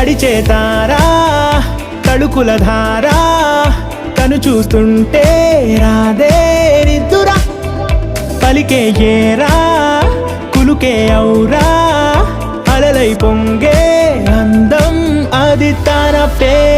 నడిచే తారా తళుకుల ధారా తను చూస్తుంటే రాదే నిద్దురా పలికే ఏరా కులుకే ఔరా అలలై పొంగే అందం అది తన పేరు